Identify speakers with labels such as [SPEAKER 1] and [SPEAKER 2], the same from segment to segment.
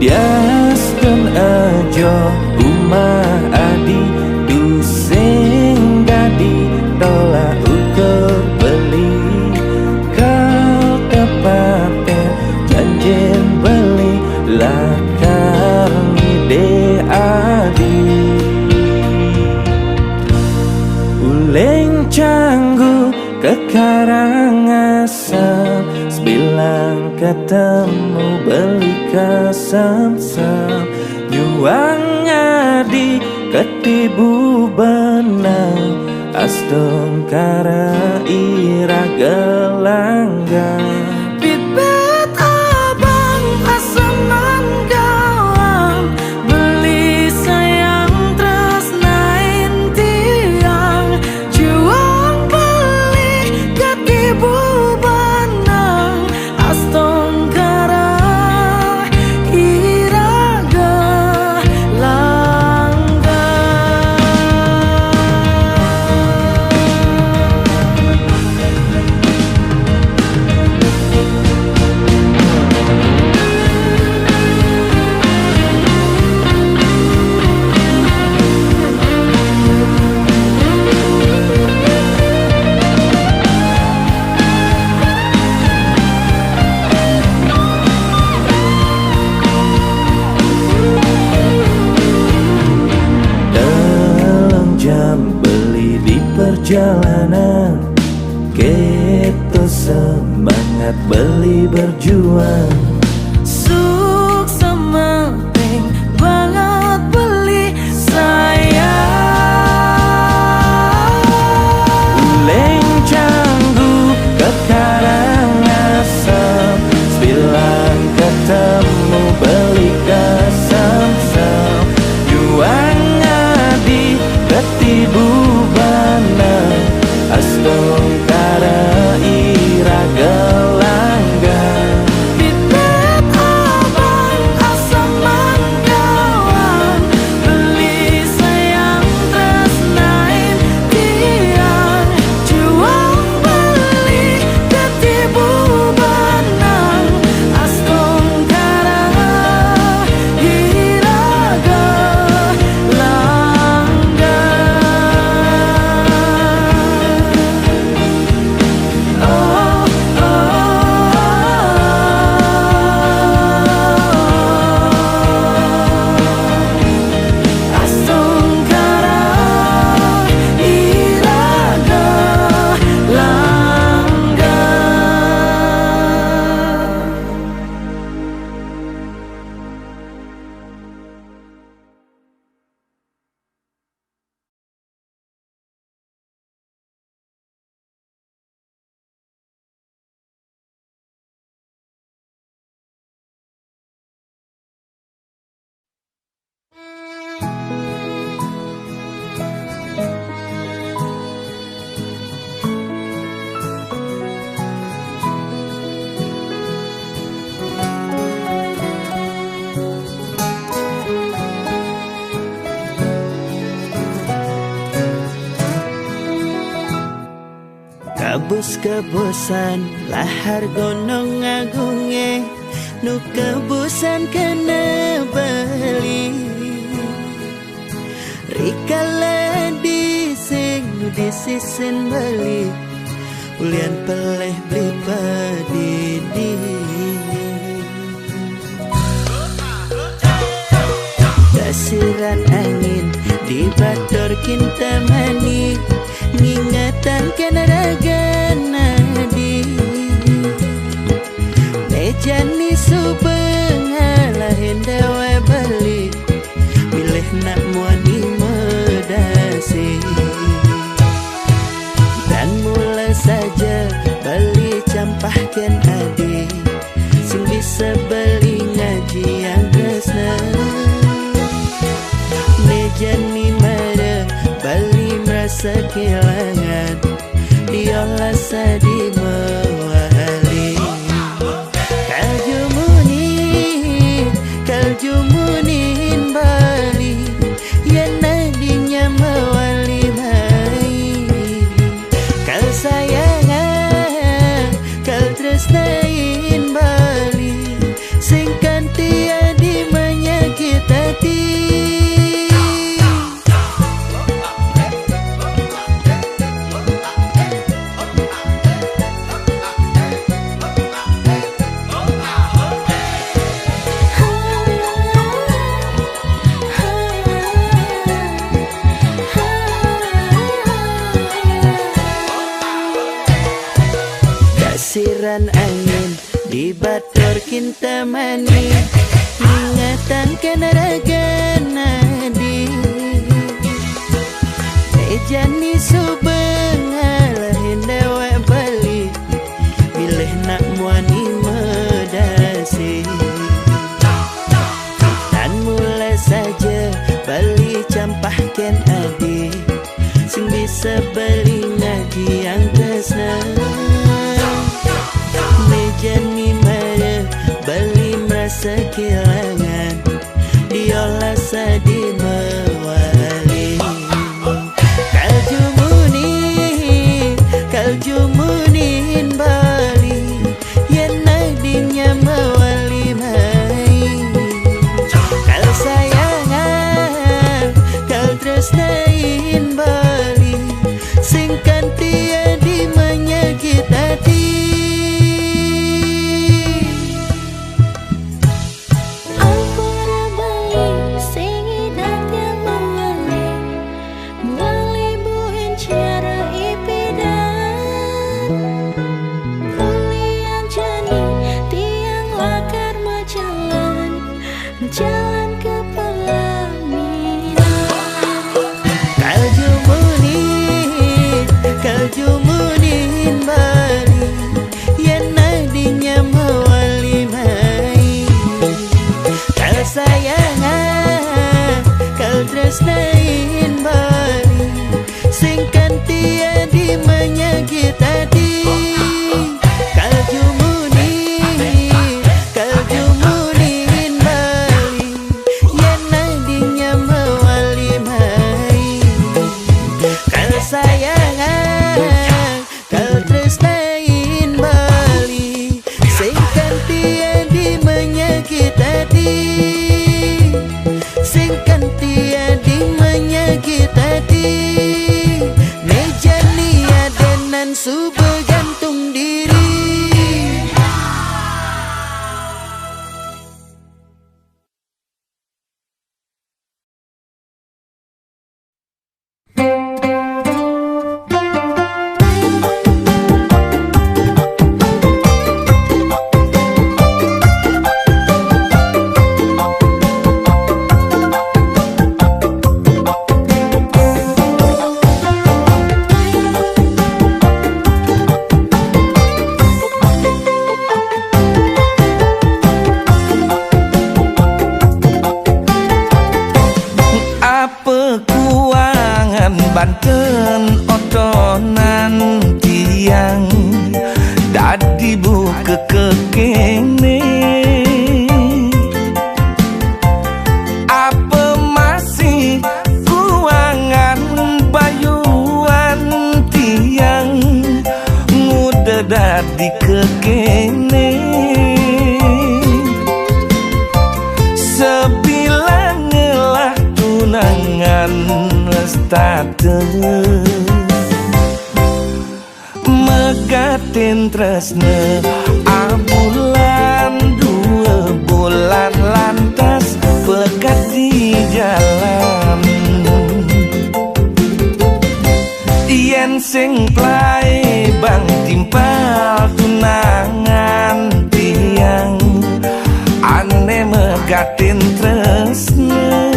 [SPEAKER 1] Diaskeun ajo umah adi dusing gadi tolak ukur beli kau tepaten janjin beli lakar ngide adi uleng canggu ke Karangasem sebilang ketemu beli kasam-sam nyuang ngadi ketibu benang astong kara ira gelanggang
[SPEAKER 2] Pipet abang asaman gawang beli sayang tresnain tiang juang beli ketibu benang astong kara ira
[SPEAKER 1] perjalanan keto semangat beli berjuang
[SPEAKER 2] Suk sementing banget beli sayang
[SPEAKER 1] uleng canggu ke Karangasem sebilang ketemu beli kasam-sam juang ngadi ketibu astong kara ira gelanggang
[SPEAKER 2] Pipet abang asaman gawang beli sayang tresnain tiang juang beli ketibu benang astong kara ira
[SPEAKER 3] Kabus-kabusan lahar gunung agunge nu kebusan kena beli rikala dising nu disisin beli ulian peleh beli padidi dasiran angin di bator kinta mani ngingatan kena raga nadi mejani subeng halahin dewa balik milih nak muadi medasi dan mula saja beli campahkan adi sing bisa beli ngaji yang kresna mejani marah bali merasa kehilangan diolah sadi mewali kaljumunin bali yang nadinya mewali mai kal sayangan kal tresnain bali sing kanti adi wani ingatan kenaragan di jani subengal hendawa balik bilih nak wani medasi dan mulai saja bali campahkan adik sing bisa beli ngaji yang tresna mejani mara beli merasa kehilangan diolah sadi mewali kaljumunin bali yang nadinya mewali mai kal sayangan kal tresnain bali singkan tiadi menyakit hati.
[SPEAKER 2] Ampura bali sing idat yang mewali mewali buhin cara ipidan ulian jani tiang lakar jalan ke pelaminan
[SPEAKER 3] Kaljumunin bali yang nadinya mewali mai kal sayangan kal tresnain bali singkan tiadi menyakit hati. Kaljumunin bali yang nadinya mewali mai kal sayangan kal tresnain bali singkan tiadi menyakit hati singkan tiadi menyakit hati mejani adenan subuh gantung diri.
[SPEAKER 1] Banten otonan tiang dadi buka kekene apa masih kuangan bayuan tiang muda dadi kekene sebilang ngelah tunangan status megatin tresna abulan 2 bulan lantas pekat di jalan yen sing plai bang timpal tunangan tiang ane megatin tresna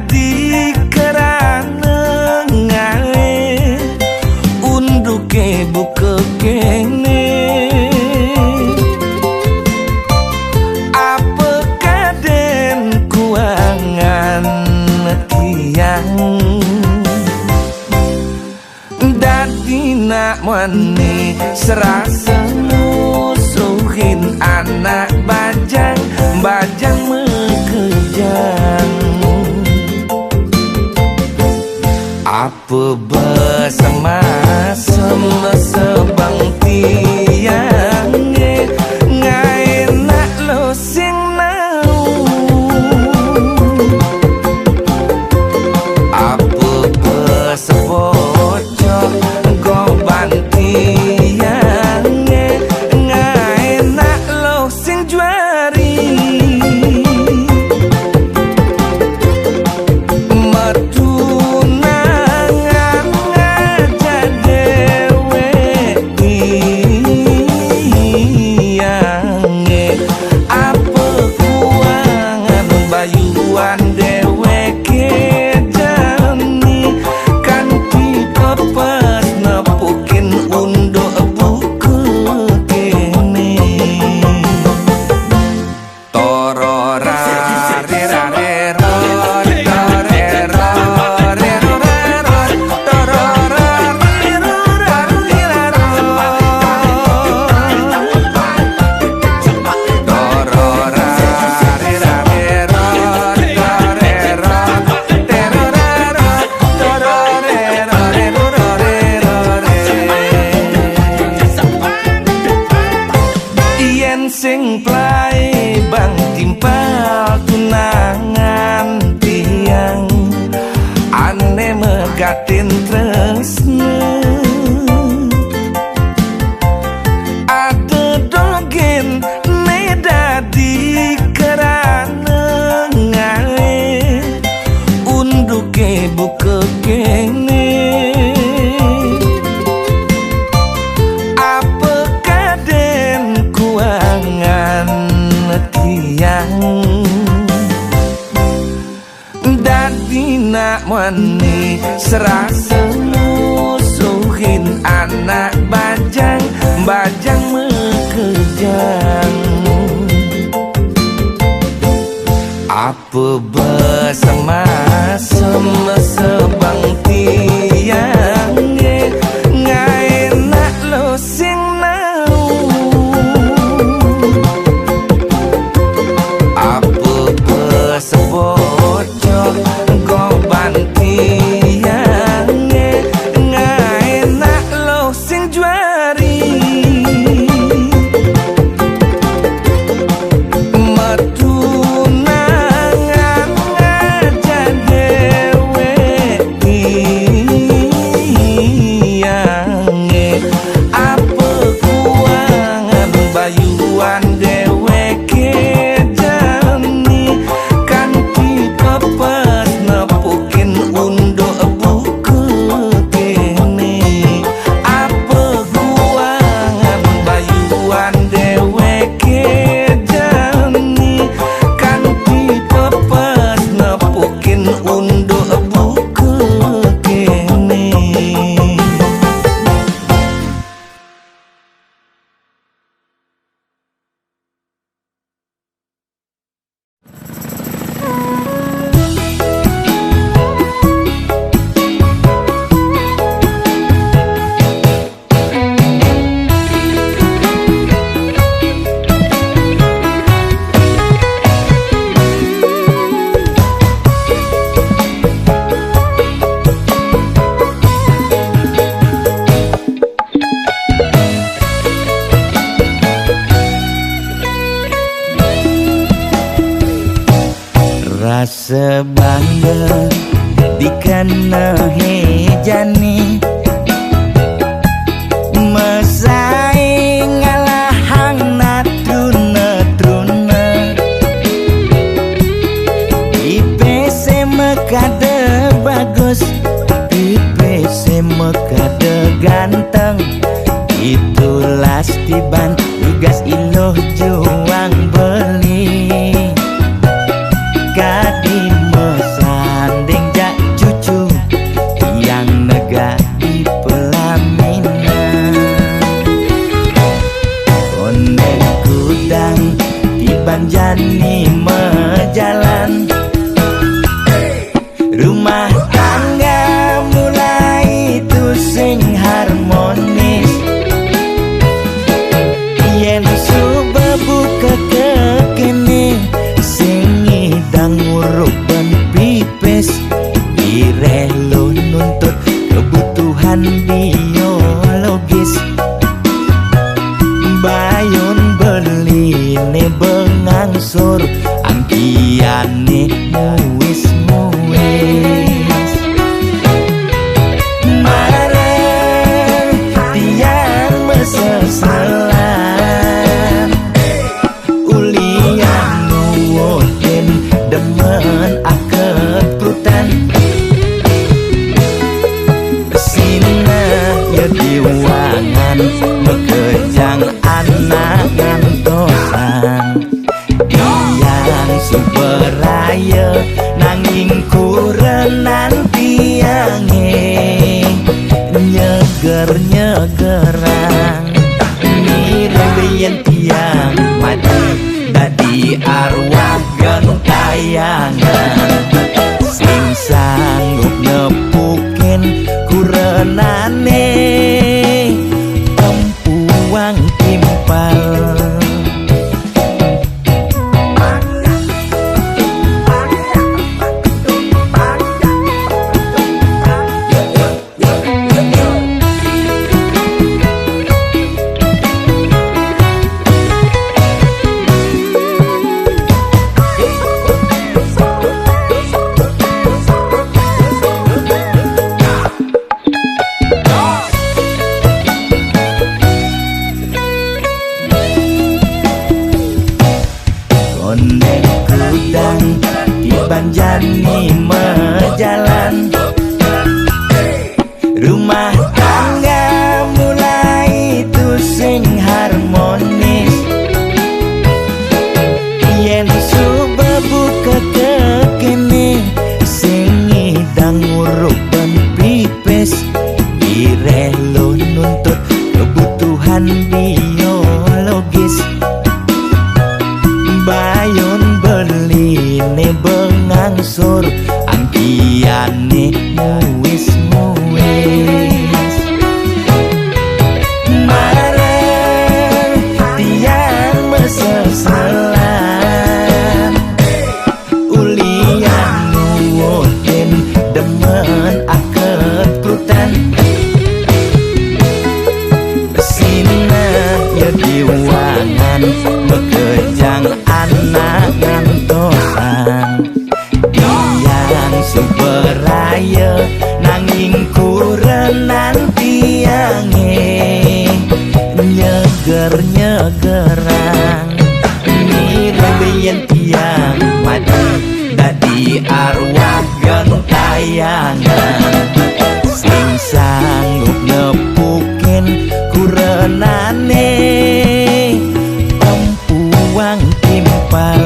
[SPEAKER 1] di kerana ngae unduke buka kene apa kaden kuangan tiang dadi nak wani serasa musuhin anak bajang mekejang apa bersama sebang tiang ngai nak lo sing nau apa bersebocok goban tiang ngai nak lo sing juari metunangan aja dewe play bang timpal tunangan tiang ane megatin tresna ada dogen ne dadi kerana ngae unduke buka kene dadi nak mani serasa musuhin anak bajang bajang mekejang apa bersama sebang tiang ngai nak lo sing nau apa bersebocor goban tiang ngai nak lo sing juari metunangan aja dewe tiang apa kuangan bayuan dewe kejani kan dipepes nepukin undo buku kene apa kuangan bayuan dewe kejani kan dipepes nepukin undo buku kene. Rasa bangga dikena hejani mesaing ngalahang natruna-truna IPC mekade bagus IPC mekade ganteng itulah tiban tugas iloh juang beli kadi mesanding jak cucu yang nega di pelaminan ondek kudang tiban jani mejalan rumah tangga mulai tusing harmonis yen suba buka kekene dan nguruk dan pipes direlo nuntut kebutuhan biologis bayon beli ne bengangsur angkiane muis marah tiang mesesalan ulian nuwotin demen akep prutan sina ya diwangan bekejang anak ngantosan yang superaya nanging kurenan tiange nyeger-nyegerang mireng tiang mati dadi arwah gentayangan sing sanggup nepukin kurenane tempuang timpal. menjani mejalan. Rumah tangga mulai tusing harmonis. Yen subebu kekene sing ngidang nguruk ben pipis, direlo nuntut kebutuhan biologis. Bayon beli ne bengangsur angkiane muwis-muwis. Marang tiang meseselan, ulian nuwuhin demen aketrutan. Sina ya diwangan mekejang anak ngantosan. Tiang suberaya nanging kurenan tiange nyeger-nyegerang. Mireng tiang mati dadi arwah gentayangan. Sing sanggup nepukin kurenane empuang timpal.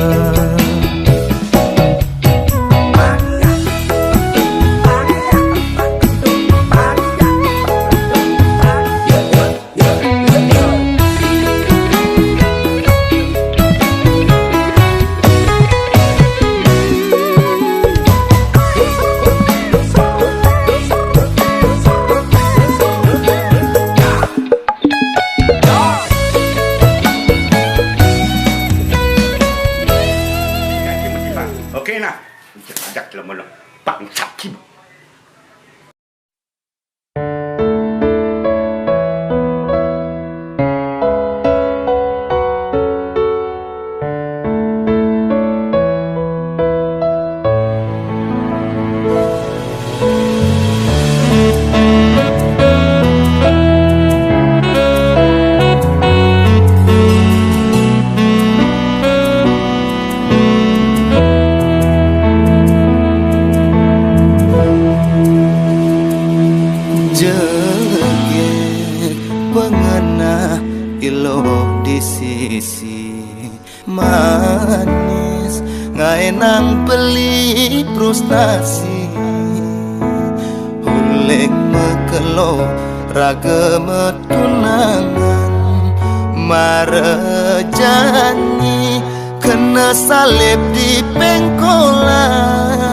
[SPEAKER 4] Oke nah, ajak dalam bangsa kim.
[SPEAKER 3] Jeget pengena ilo di sisi manis, ngaenang beli frustasi. Hulek mekelo raga metunangan, marejani kena salib di pengkolan.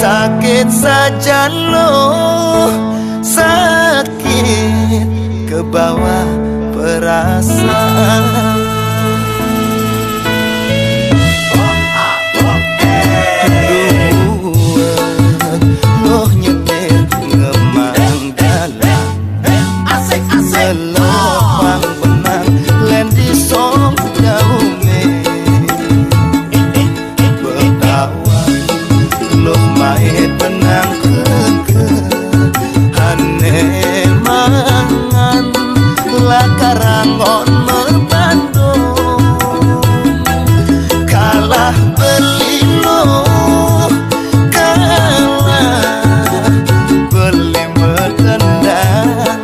[SPEAKER 3] Sakit saja loh, sakit ke bawah perasaan. Loh nyetir ngemang dalam, selopang benang len di song jauhnya. Betawa loh main benang ke hane mangan lakarangon membandung. Kalah beli loh, kalah beli metendang.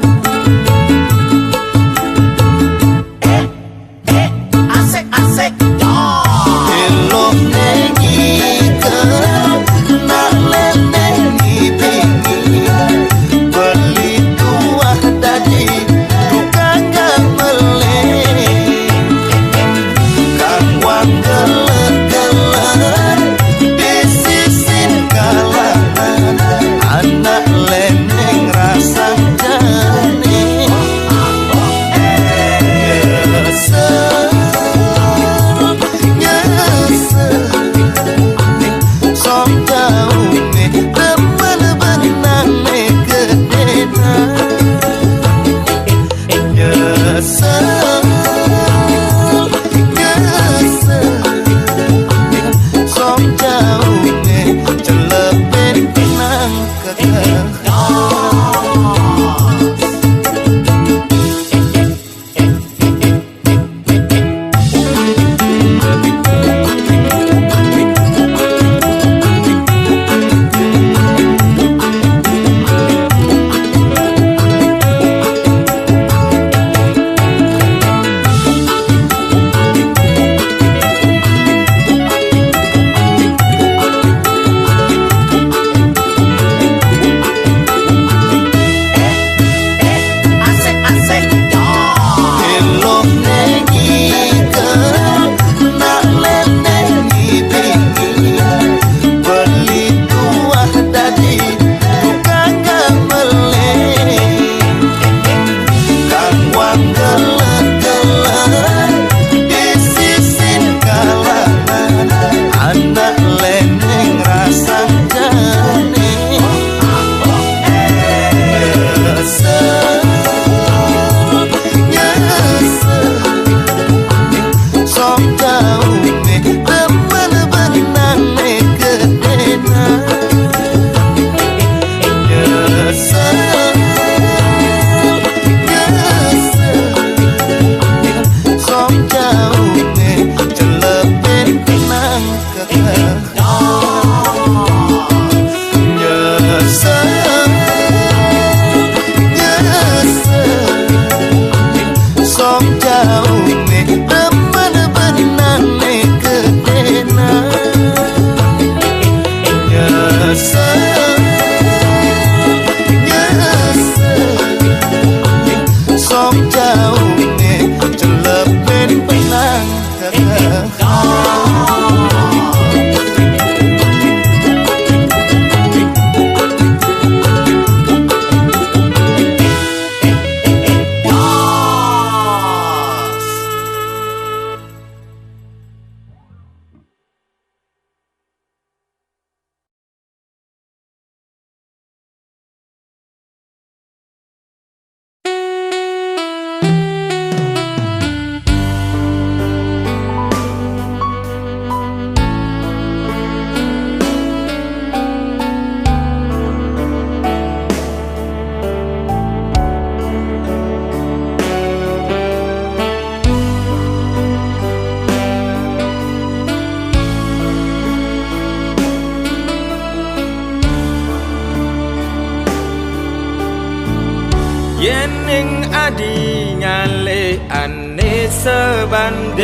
[SPEAKER 5] Nanging adi ngale ane sebanding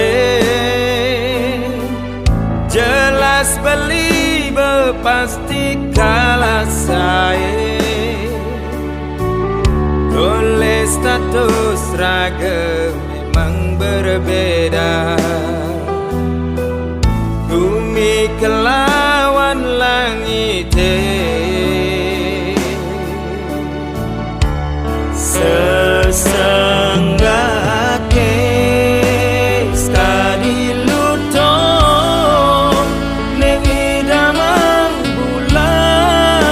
[SPEAKER 5] Jelas beli berpasti kalah saya Oleh status raga memang berbeda Bumi kelawan langit
[SPEAKER 1] Sesenggake sekali lutong ning idamang bulan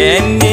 [SPEAKER 5] Yen